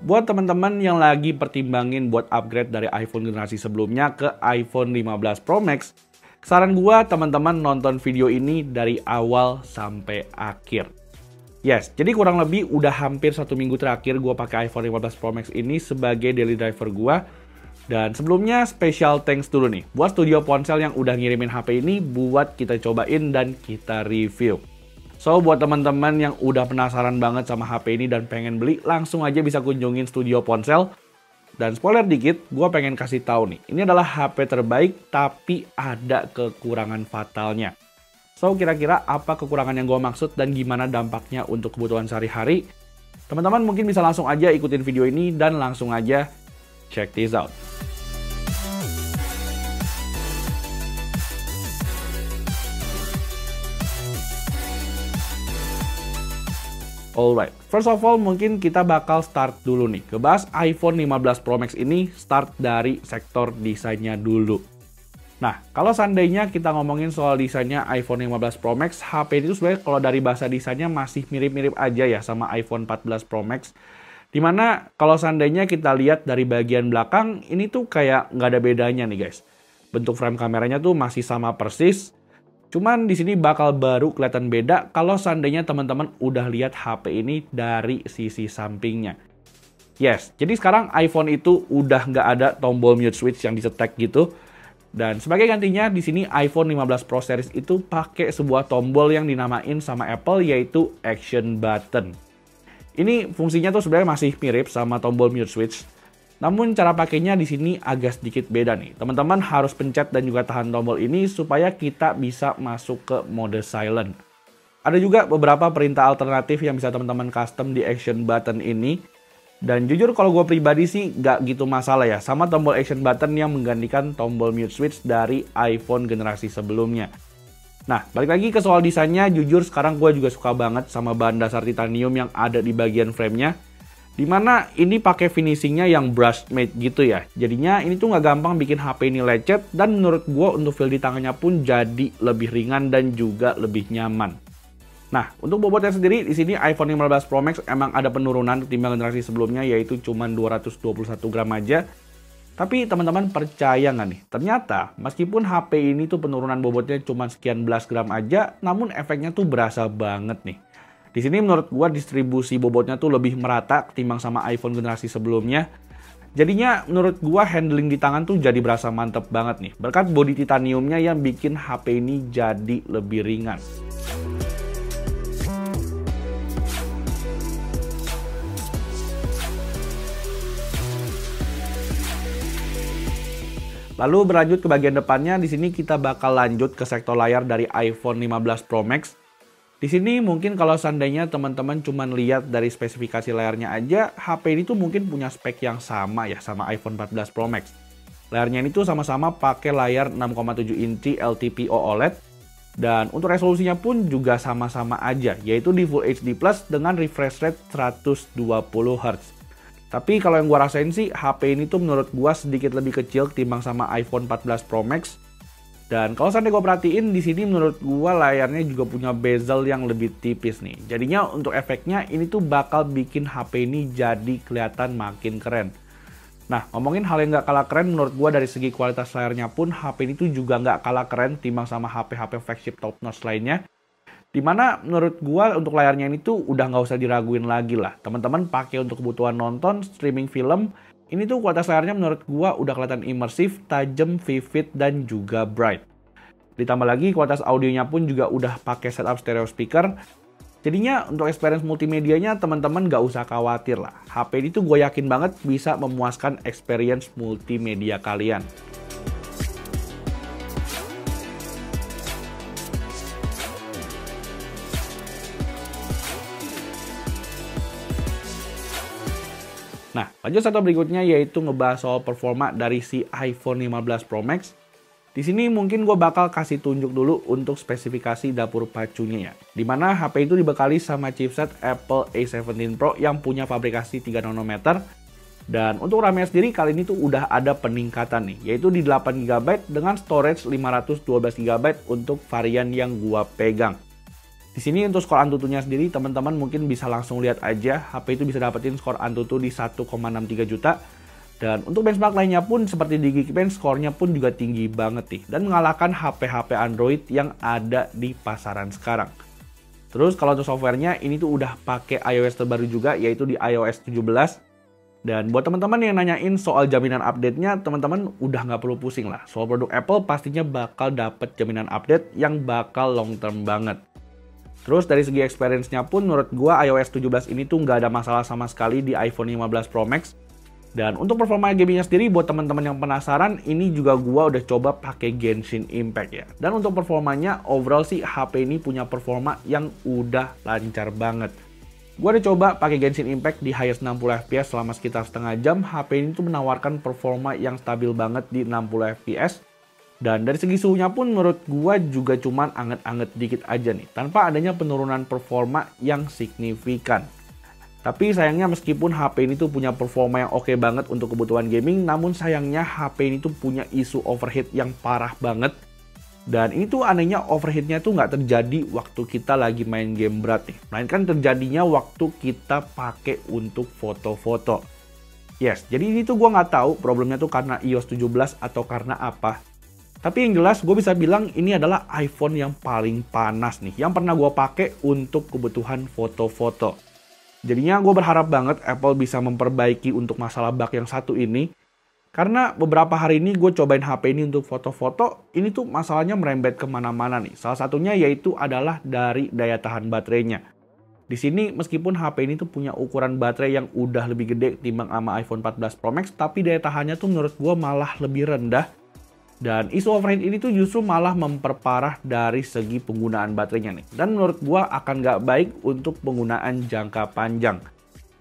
Buat teman-teman yang lagi pertimbangin buat upgrade dari iPhone generasi sebelumnya ke iPhone 15 Pro Max, saran gua teman-teman nonton video ini dari awal sampai akhir. Yes, jadi kurang lebih udah hampir 1 minggu terakhir gua pakai iPhone 15 Pro Max ini sebagai daily driver gua. Dan sebelumnya special thanks dulu nih buat studio ponsel yang udah ngirimin HP ini buat kita cobain dan kita review. So, buat teman-teman yang udah penasaran banget sama HP ini dan pengen beli, langsung aja bisa kunjungin studio ponsel. Dan spoiler dikit, gue pengen kasih tahu nih, ini adalah HP terbaik tapi ada kekurangan fatalnya. So, kira-kira apa kekurangan yang gue maksud dan gimana dampaknya untuk kebutuhan sehari-hari? Teman-teman mungkin bisa langsung aja ikutin video ini dan langsung aja check this out. Alright, first of all mungkin kita bakal start dulu nih, ngebahas iPhone 15 Pro Max ini start dari sektor desainnya dulu. Nah, kalau seandainya kita ngomongin soal desainnya iPhone 15 Pro Max, HP itu sebenarnya kalau dari bahasa desainnya masih mirip-mirip aja ya sama iPhone 14 Pro Max. Dimana kalau seandainya kita lihat dari bagian belakang, ini tuh kayak nggak ada bedanya nih guys. Bentuk frame kameranya tuh masih sama persis. Cuman di sini bakal baru kelihatan beda kalau seandainya teman-teman udah lihat HP ini dari sisi sampingnya. Yes, jadi sekarang iPhone itu udah nggak ada tombol mute switch yang dicetek gitu. Dan sebagai gantinya di sini iPhone 15 Pro Series itu pakai sebuah tombol yang dinamain sama Apple yaitu Action Button. Ini fungsinya tuh sebenarnya masih mirip sama tombol mute switch. Namun cara pakainya di sini agak sedikit beda nih. Teman-teman harus pencet dan juga tahan tombol ini supaya kita bisa masuk ke mode silent. Ada juga beberapa perintah alternatif yang bisa teman-teman custom di Action Button ini. Dan jujur kalau gue pribadi sih gak gitu masalah ya sama tombol Action Button yang menggantikan tombol mute switch dari iPhone generasi sebelumnya. Nah, balik lagi ke soal desainnya, jujur sekarang gue juga suka banget sama bahan dasar titanium yang ada di bagian framenya. Dimana ini pakai finishingnya yang brush made gitu ya. Jadinya ini tuh nggak gampang bikin HP ini lecet. Dan menurut gue untuk feel di tangannya pun jadi lebih ringan dan juga lebih nyaman. Nah, untuk bobotnya sendiri di sini iPhone 15 Pro Max emang ada penurunan ketimbang generasi sebelumnya yaitu cuma 221 gram aja. Tapi teman-teman percaya nggak nih? Ternyata meskipun HP ini tuh penurunan bobotnya cuma sekian belas gram aja, namun efeknya tuh berasa banget nih. Di sini menurut gua distribusi bobotnya tuh lebih merata ketimbang sama iPhone generasi sebelumnya. Jadinya menurut gua handling di tangan tuh jadi berasa mantep banget nih. Berkat bodi titaniumnya yang bikin HP ini jadi lebih ringan. Lalu berlanjut ke bagian depannya, di sini kita bakal lanjut ke sektor layar dari iPhone 15 Pro Max. Di sini mungkin kalau seandainya teman-teman cuma lihat dari spesifikasi layarnya aja, HP ini tuh mungkin punya spek yang sama ya sama iPhone 14 Pro Max. Layarnya ini tuh sama-sama pakai layar 6,7 inci LTPO OLED. Dan untuk resolusinya pun juga sama-sama aja, yaitu di Full HD Plus dengan refresh rate 120 Hz. Tapi kalau yang gua rasain sih, HP ini tuh menurut gua sedikit lebih kecil ketimbang sama iPhone 14 Pro Max. Dan kalau seandainya gue perhatiin di sini menurut gue layarnya juga punya bezel yang lebih tipis nih. Jadinya untuk efeknya ini tuh bakal bikin HP ini jadi kelihatan makin keren. Nah, ngomongin hal yang nggak kalah keren menurut gue dari segi kualitas layarnya pun HP ini tuh juga nggak kalah keren timbang sama HP-HP flagship top notch lainnya. Dimana menurut gue untuk layarnya ini tuh udah nggak usah diraguin lagi lah. Teman-teman pakai untuk kebutuhan nonton, streaming film. Ini tuh kualitas layarnya menurut gua udah kelihatan imersif, tajam, vivid, dan juga bright. Ditambah lagi kualitas audionya pun juga udah pakai setup stereo speaker. Jadinya untuk experience multimedianya teman-teman gak usah khawatir lah. HP ini tuh gue yakin banget bisa memuaskan experience multimedia kalian. Nah, lanjut sektor berikutnya yaitu ngebahas soal performa dari si iPhone 15 Pro Max. Di sini mungkin gue bakal kasih tunjuk dulu untuk spesifikasi dapur pacunya ya. Dimana HP itu dibekali sama chipset Apple A17 Pro yang punya fabrikasi 3 nanometer. Dan untuk RAM-nya sendiri kali ini tuh udah ada peningkatan nih, yaitu di 8 GB dengan storage 512 GB untuk varian yang gua pegang. Di sini untuk skor Antutunya sendiri, teman-teman mungkin bisa langsung lihat aja, HP itu bisa dapetin skor Antutu di 1,63 juta. Dan untuk benchmark lainnya pun seperti di Geekbench, skornya pun juga tinggi banget nih. Dan mengalahkan HP-HP Android yang ada di pasaran sekarang. Terus kalau untuk softwarenya, ini tuh udah pakai iOS terbaru juga, yaitu di iOS 17. Dan buat teman-teman yang nanyain soal jaminan update-nya, teman-teman udah nggak perlu pusing lah. Soal produk Apple pastinya bakal dapet jaminan update yang bakal long term banget. Terus dari segi experience-nya pun menurut gua iOS 17 ini tuh nggak ada masalah sama sekali di iPhone 15 Pro Max. Dan untuk performa gamingnya sendiri buat teman-teman yang penasaran, ini juga gua udah coba pakai Genshin Impact ya. Dan untuk performanya overall sih HP ini punya performa yang udah lancar banget. Gua udah coba pakai Genshin Impact di highest 60 fps selama sekitar setengah jam. HP ini tuh menawarkan performa yang stabil banget di 60 fps. Dan dari segi suhunya pun menurut gua juga cuman anget-anget dikit aja nih, tanpa adanya penurunan performa yang signifikan. Tapi sayangnya meskipun HP ini tuh punya performa yang oke banget untuk kebutuhan gaming, namun sayangnya HP ini tuh punya isu overheat yang parah banget. Dan ini tuh anehnya overheatnya tuh nggak terjadi waktu kita lagi main game berat nih, melainkan terjadinya waktu kita pakai untuk foto-foto. Yes, jadi ini tuh gua nggak tahu problemnya tuh karena iOS 17 atau karena apa. Tapi yang jelas gue bisa bilang ini adalah iPhone yang paling panas nih, yang pernah gue pakai untuk kebutuhan foto-foto. Jadinya gue berharap banget Apple bisa memperbaiki untuk masalah bug yang satu ini. Karena beberapa hari ini gue cobain HP ini untuk foto-foto, ini tuh masalahnya merembet kemana-mana nih. Salah satunya yaitu adalah dari daya tahan baterainya. Di sini meskipun HP ini tuh punya ukuran baterai yang udah lebih gede timbang sama iPhone 14 Pro Max, tapi daya tahannya tuh menurut gue malah lebih rendah. Dan isu overheat ini tuh justru malah memperparah dari segi penggunaan baterainya nih. Dan menurut gua akan nggak baik untuk penggunaan jangka panjang.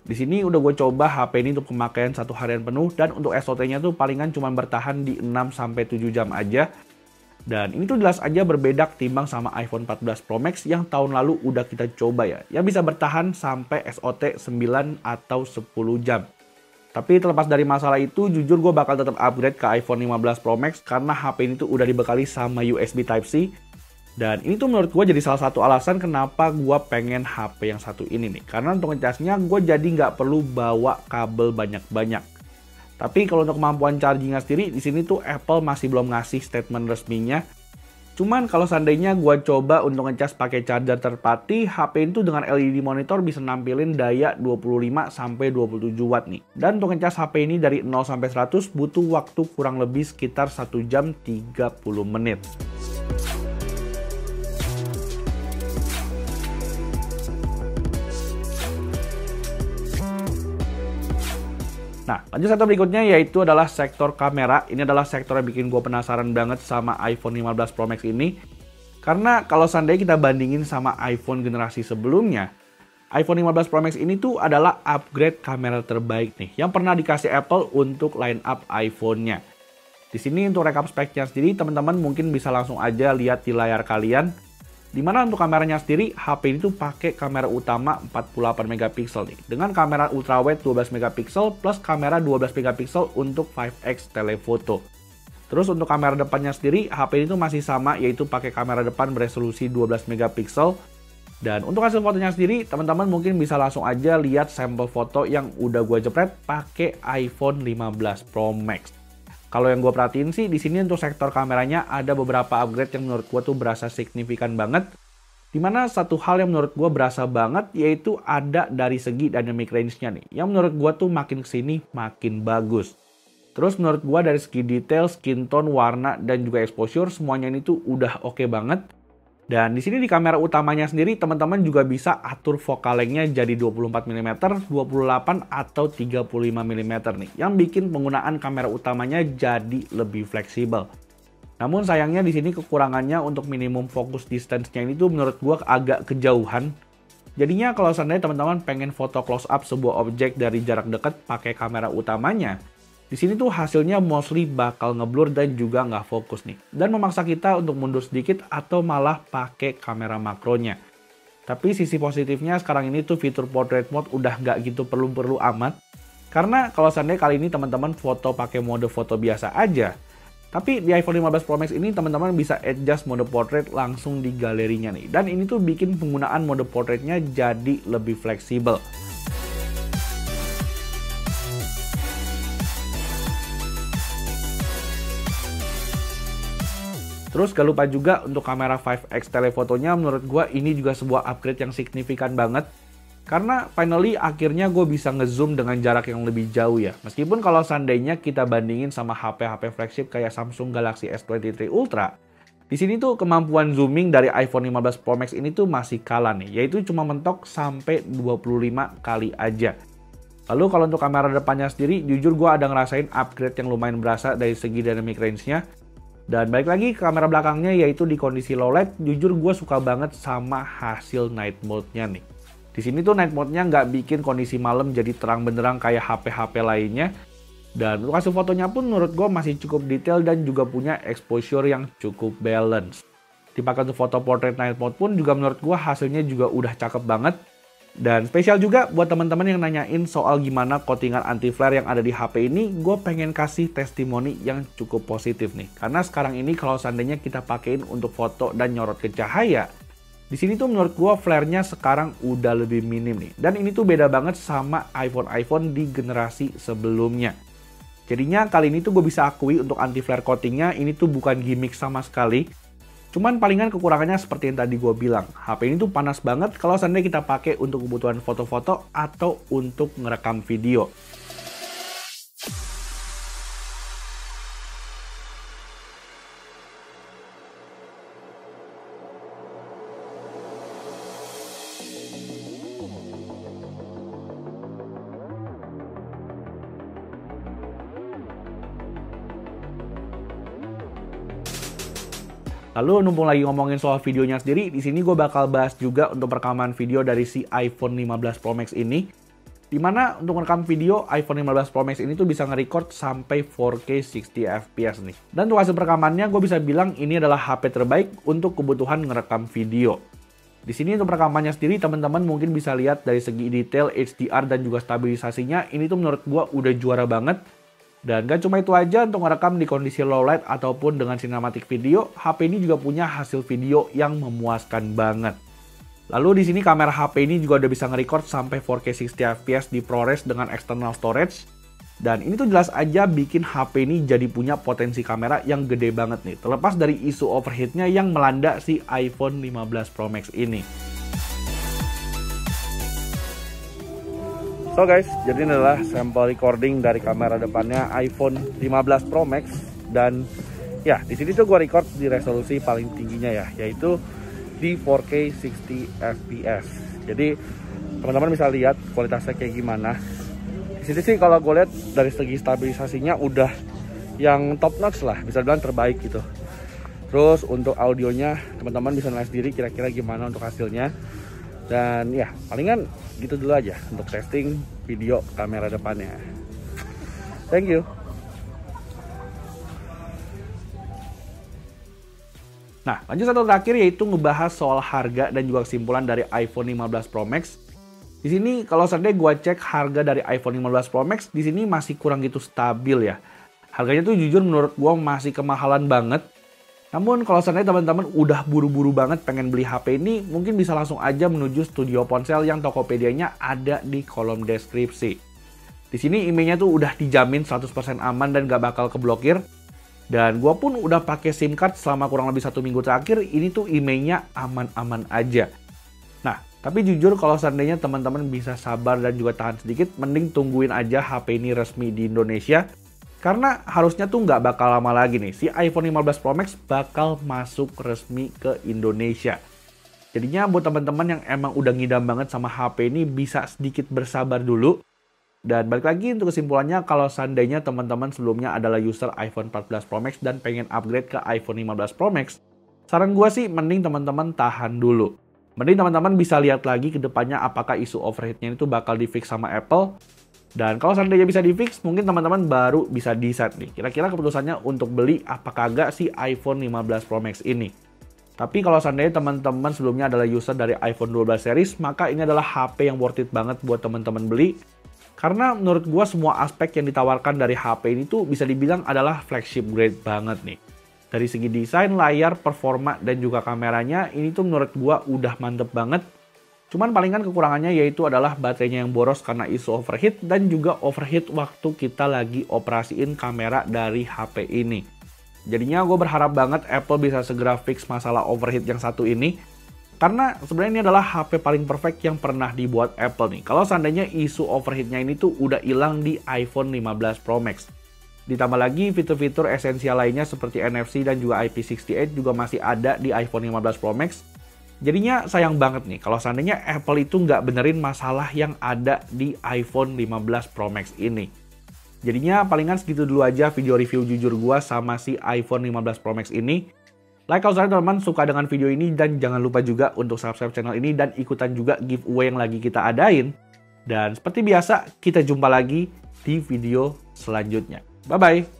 Di sini udah gue coba HP ini untuk pemakaian 1 harian penuh, dan untuk SOT-nya tuh palingan cuma bertahan di 6-7 jam aja. Dan ini tuh jelas aja berbeda timbang sama iPhone 14 Pro Max yang tahun lalu udah kita coba ya. Yang bisa bertahan sampai SOT 9 atau 10 jam. Tapi terlepas dari masalah itu, jujur gue bakal tetap upgrade ke iPhone 15 Pro Max karena HP ini tuh udah dibekali sama USB Type-C. Dan ini tuh menurut gue jadi salah satu alasan kenapa gue pengen HP yang satu ini nih. Karena untuk ngecasnya gue jadi nggak perlu bawa kabel banyak-banyak. Tapi kalau untuk kemampuan chargingnya sendiri, di sini tuh Apple masih belum ngasih statement resminya. Cuman kalau seandainya gue coba untuk ngecas pakai charger third party, HP itu dengan LED monitor bisa nampilin daya 25-27 watt nih. Dan untuk ngecas HP ini dari 0 sampai 100 butuh waktu kurang lebih sekitar 1 jam 30 menit. Nah, lanjut satu berikutnya yaitu adalah sektor kamera. Ini adalah sektor yang bikin gue penasaran banget sama iPhone 15 Pro Max ini. Karena kalau seandainya kita bandingin sama iPhone generasi sebelumnya, iPhone 15 Pro Max ini tuh adalah upgrade kamera terbaik nih yang pernah dikasih Apple untuk line up iPhone-nya. Di sini untuk rekap speknya sendiri, teman-teman mungkin bisa langsung aja lihat di layar kalian. Dimana untuk kameranya sendiri, HP ini tuh pakai kamera utama 48 megapiksel nih, dengan kamera ultrawide 12 megapiksel plus kamera 12 megapiksel untuk 5x telephoto. Terus untuk kamera depannya sendiri, HP ini tuh masih sama, yaitu pakai kamera depan beresolusi 12 megapiksel. Dan untuk hasil fotonya sendiri, teman-teman mungkin bisa langsung aja lihat sampel foto yang udah gue jepret pakai iPhone 15 Pro Max. Kalau yang gue perhatiin sih, di sini untuk sektor kameranya ada beberapa upgrade yang menurut gue tuh berasa signifikan banget. Dimana satu hal yang menurut gue berasa banget, yaitu ada dari segi dynamic range-nya nih. Yang menurut gue tuh makin kesini makin bagus. Terus menurut gue dari segi detail, skin tone, warna, dan juga exposure, semuanya ini tuh udah oke banget. Dan di sini di kamera utamanya sendiri, teman-teman juga bisa atur focal length-nya jadi 24 mm, 28 atau 35 mm nih, yang bikin penggunaan kamera utamanya jadi lebih fleksibel. Namun sayangnya di sini kekurangannya untuk minimum focus distance-nya ini tuh menurut gua agak kejauhan. Jadinya kalau seandainya teman-teman pengen foto close up sebuah objek dari jarak dekat pakai kamera utamanya, di sini tuh hasilnya mostly bakal ngeblur dan juga nggak fokus nih. Dan memaksa kita untuk mundur sedikit atau malah pakai kamera makronya. Tapi sisi positifnya sekarang ini tuh fitur portrait mode udah nggak gitu perlu-perlu amat. Karena kalau seandainya kali ini teman-teman foto pakai mode foto biasa aja, Tapi di iPhone 15 Pro Max ini teman-teman bisa adjust mode portrait langsung di galerinya nih. Dan ini tuh bikin penggunaan mode portraitnya jadi lebih fleksibel. Terus gak lupa juga untuk kamera 5x telefotonya, menurut gue ini juga sebuah upgrade yang signifikan banget. Karena finally akhirnya gue bisa ngezoom dengan jarak yang lebih jauh ya. Meskipun kalau seandainya kita bandingin sama HP-HP flagship kayak Samsung Galaxy S23 Ultra, di sini tuh kemampuan zooming dari iPhone 15 Pro Max ini tuh masih kalah nih, yaitu cuma mentok sampai 25 kali aja. Lalu kalau untuk kamera depannya sendiri, jujur gue ada ngerasain upgrade yang lumayan berasa dari segi dynamic range-nya. Dan balik lagi ke kamera belakangnya, yaitu di kondisi low light, jujur gue suka banget sama hasil night mode-nya nih. Di sini tuh night mode-nya nggak bikin kondisi malam jadi terang benderang kayak HP-HP lainnya. Dan untuk hasil fotonya pun menurut gue masih cukup detail dan juga punya exposure yang cukup balance. Dipakai untuk foto portrait night mode pun juga menurut gue hasilnya juga udah cakep banget. Dan spesial juga buat teman-teman yang nanyain soal gimana coatingan anti flare yang ada di HP ini, gue pengen kasih testimoni yang cukup positif nih. Karena sekarang ini kalau seandainya kita pakein untuk foto dan nyorot ke cahaya, di sini tuh menurut gue flare-nya sekarang udah lebih minim nih. Dan ini tuh beda banget sama iPhone di generasi sebelumnya. Jadinya kali ini tuh gue bisa akui untuk anti flare coatingnya ini tuh bukan gimmick sama sekali. Cuman palingan kekurangannya seperti yang tadi gue bilang. HP ini tuh panas banget kalau seandainya kita pakai untuk kebutuhan foto-foto atau untuk ngerekam video. Lalu numpung lagi ngomongin soal videonya sendiri, di sini gue bakal bahas juga untuk rekaman video dari si iPhone 15 Pro Max ini. Dimana untuk merekam video, iPhone 15 Pro Max ini tuh bisa nge-record sampai 4K 60 fps nih. Dan untuk hasil perekamannya, gue bisa bilang ini adalah HP terbaik untuk kebutuhan ngerekam video. Di sini untuk perekamannya sendiri, teman-teman mungkin bisa lihat dari segi detail, HDR, dan juga stabilisasinya, ini tuh menurut gue udah juara banget. Dan gak cuma itu aja, untuk merekam di kondisi low light ataupun dengan cinematic video, HP ini juga punya hasil video yang memuaskan banget. Lalu di sini kamera HP ini juga udah bisa nge-record sampai 4K 60 fps di ProRes dengan external storage. Dan ini tuh jelas aja bikin HP ini jadi punya potensi kamera yang gede banget nih, terlepas dari isu overheatnya yang melanda si iPhone 15 Pro Max ini. So guys, jadi ini adalah sampel recording dari kamera depannya iPhone 15 Pro Max. Dan ya, di sini tuh gue record di resolusi paling tingginya ya, yaitu di 4K 60 fps. Jadi teman-teman bisa lihat kualitasnya kayak gimana. Di sini sih kalau gue lihat dari segi stabilisasinya udah yang top notch lah, bisa bilang terbaik gitu. Terus untuk audionya teman-teman bisa nilai sendiri kira-kira gimana untuk hasilnya. Dan ya, palingan gitu dulu aja untuk testing video kamera depannya. Thank you. Nah, lanjut satu terakhir yaitu ngebahas soal harga dan juga kesimpulan dari iPhone 15 Pro Max. Di sini kalau seandainya gue cek harga dari iPhone 15 Pro Max, di sini masih kurang gitu stabil ya. Harganya tuh jujur menurut gue masih kemahalan banget. Namun kalau seandainya teman-teman udah buru-buru banget pengen beli HP ini, mungkin bisa langsung aja menuju Studio Ponsel yang Tokopedia-nya ada di kolom deskripsi. Di sini emailnya tuh udah dijamin 100% aman dan gak bakal keblokir. Dan gue pun udah pakai SIM card selama kurang lebih 1 minggu terakhir, ini tuh emailnya aman-aman aja. Nah, tapi jujur kalau seandainya teman-teman bisa sabar dan juga tahan sedikit, mending tungguin aja HP ini resmi di Indonesia. Karena harusnya tuh nggak bakal lama lagi nih, si iPhone 15 Pro Max bakal masuk resmi ke Indonesia. Jadinya buat teman-teman yang emang udah ngidam banget sama HP ini bisa sedikit bersabar dulu. Dan balik lagi untuk kesimpulannya, kalau seandainya teman-teman sebelumnya adalah user iPhone 14 Pro Max dan pengen upgrade ke iPhone 15 Pro Max, saran gue sih mending teman-teman tahan dulu. Mending teman-teman bisa lihat lagi ke depannya apakah isu overheatnya itu bakal di-fix sama Apple. Dan kalau seandainya bisa di-fix, mungkin teman-teman baru bisa decide nih. Kira-kira keputusannya untuk beli apa kagak si iPhone 15 Pro Max ini. Tapi kalau seandainya teman-teman sebelumnya adalah user dari iPhone 12 series, maka ini adalah HP yang worth it banget buat teman-teman beli. Karena menurut gua semua aspek yang ditawarkan dari HP ini tuh bisa dibilang adalah flagship grade banget nih. Dari segi desain, layar, performa, dan juga kameranya, ini tuh menurut gua udah mantep banget. Cuman palingan kekurangannya yaitu adalah baterainya yang boros karena isu overheat dan juga overheat waktu kita lagi operasiin kamera dari HP ini. Jadinya gue berharap banget Apple bisa segera fix masalah overheat yang satu ini. Karena sebenarnya ini adalah HP paling perfect yang pernah dibuat Apple nih. Kalau seandainya isu overheatnya ini tuh udah hilang di iPhone 15 Pro Max. Ditambah lagi fitur-fitur esensial lainnya seperti NFC dan juga IP68 juga masih ada di iPhone 15 Pro Max. Jadinya sayang banget nih kalau seandainya Apple itu nggak benerin masalah yang ada di iPhone 15 Pro Max ini. Jadinya palingan segitu dulu aja video review jujur gua sama si iPhone 15 Pro Max ini. Like kalau teman-teman suka dengan video ini dan jangan lupa juga untuk subscribe channel ini dan ikutan juga giveaway yang lagi kita adain. Dan seperti biasa kita jumpa lagi di video selanjutnya. Bye-bye!